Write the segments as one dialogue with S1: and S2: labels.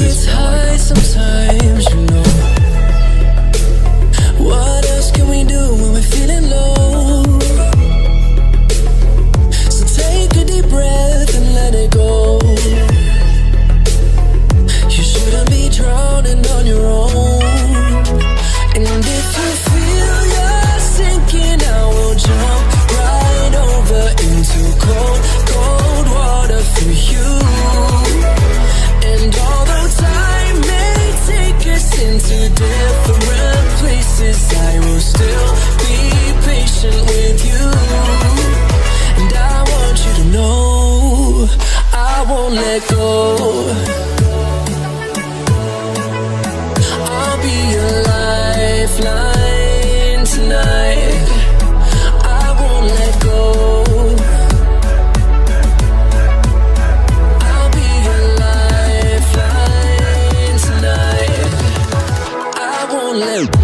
S1: gets high sometimes, you know. What else can we do when we're feeling low? So take a deep breath and let it go. You shouldn't be drowning on your own. And if you feel you're sinking, I will jump right over into cold, cold water for you. And although time may take us into different places, I will still be patient with you. And I want you to know I won't let go. I'll be your lifeline tonight. I won't let go. I'll be your lifeline tonight. I won't let go.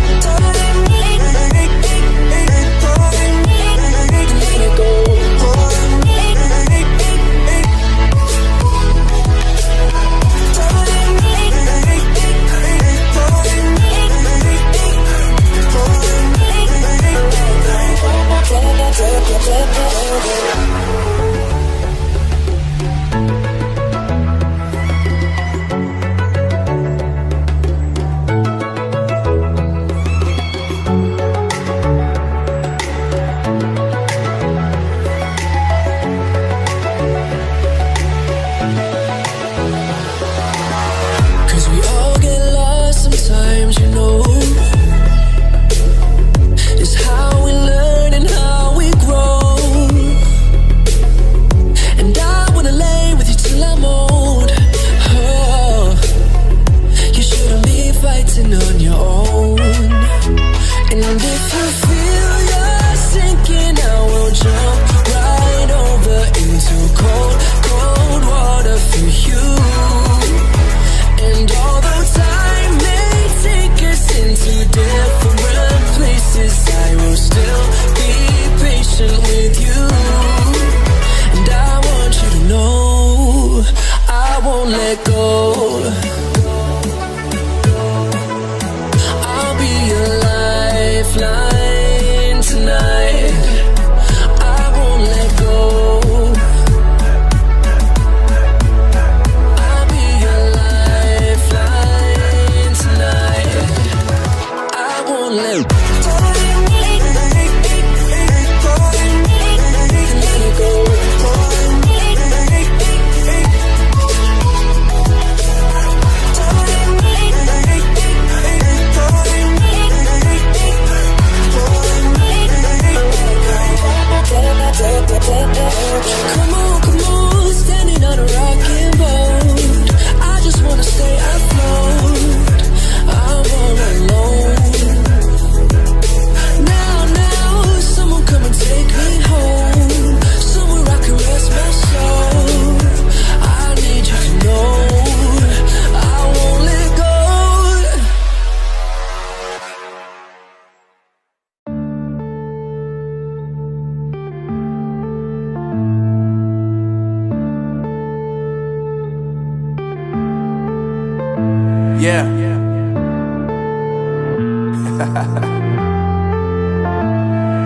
S2: Yeah.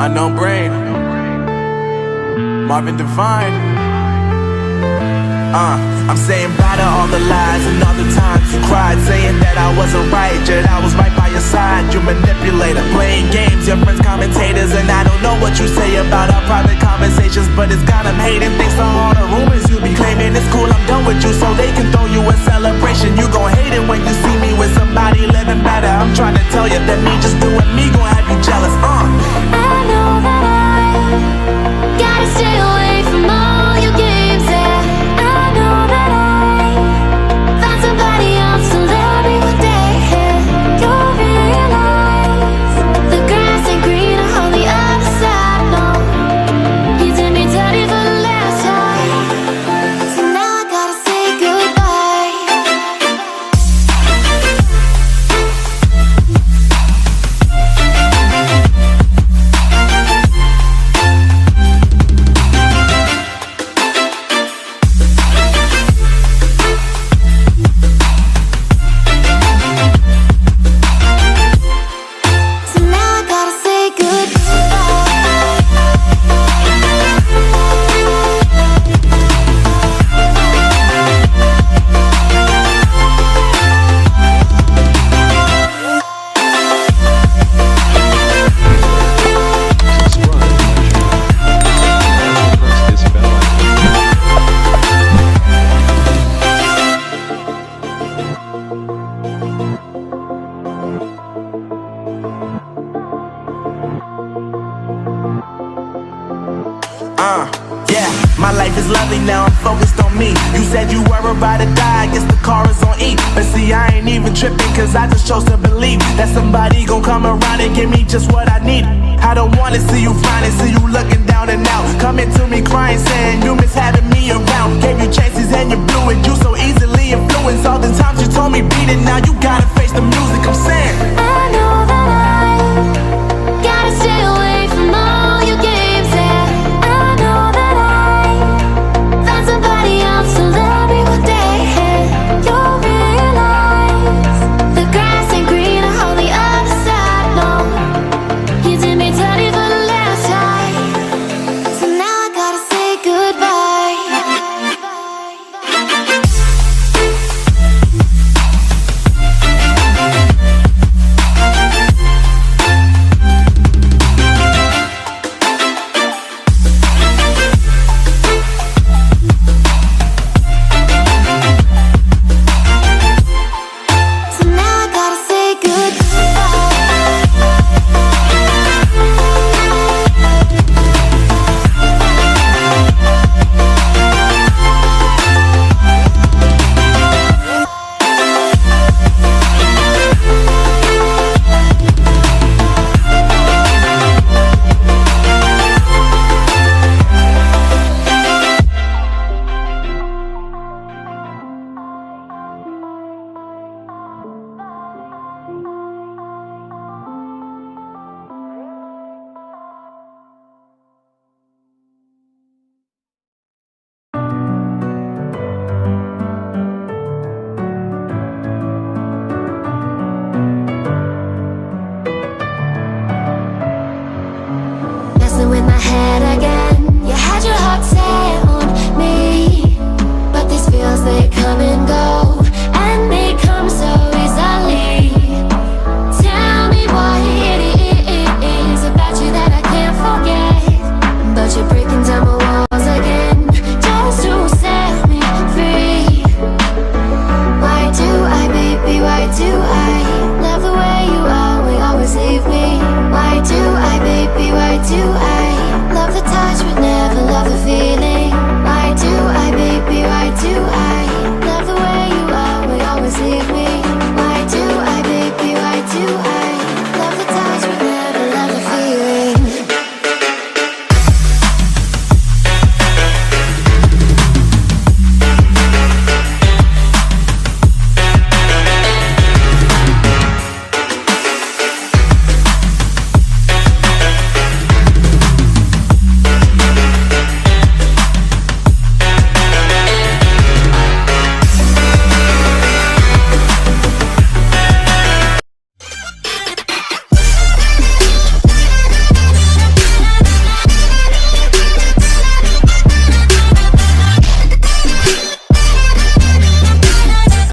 S2: Unknown Brain, Marvin Devine. I'm saying bye to all the lies and all the times you cried, saying that I wasn't right, yet I was right by your side. You manipulator, playing games, your friends commentators, and I don't know what you say about our private conversations, but it's got them hating. Thanks to all the rumors you be claiming. It's cool, I'm done with you, so they can throw you a celebration. You gon' hate it when you see me with somebody living better. I'm trying to tell you that me just doing me gon' have you jealous.
S3: I know that I gotta stay away from all your games, yeah. I know that I found somebody else to love me one day, yeah. You'll realize the grass ain't greener on the other side, no. You did me dirty for the last time, so now I gotta say goodbye.
S2: lovely, now I'm focused on me. You said you were about to die, I guess the car is on E. But see, I ain't even tripping, cause I just chose to believe that somebody gon' come around and give me just what I need. I don't wanna see you flying, see you looking down and out, coming to me crying, saying you miss having me around. Gave you chances and you blew it, you so easily influenced. All the times you told me beat it, now you gotta face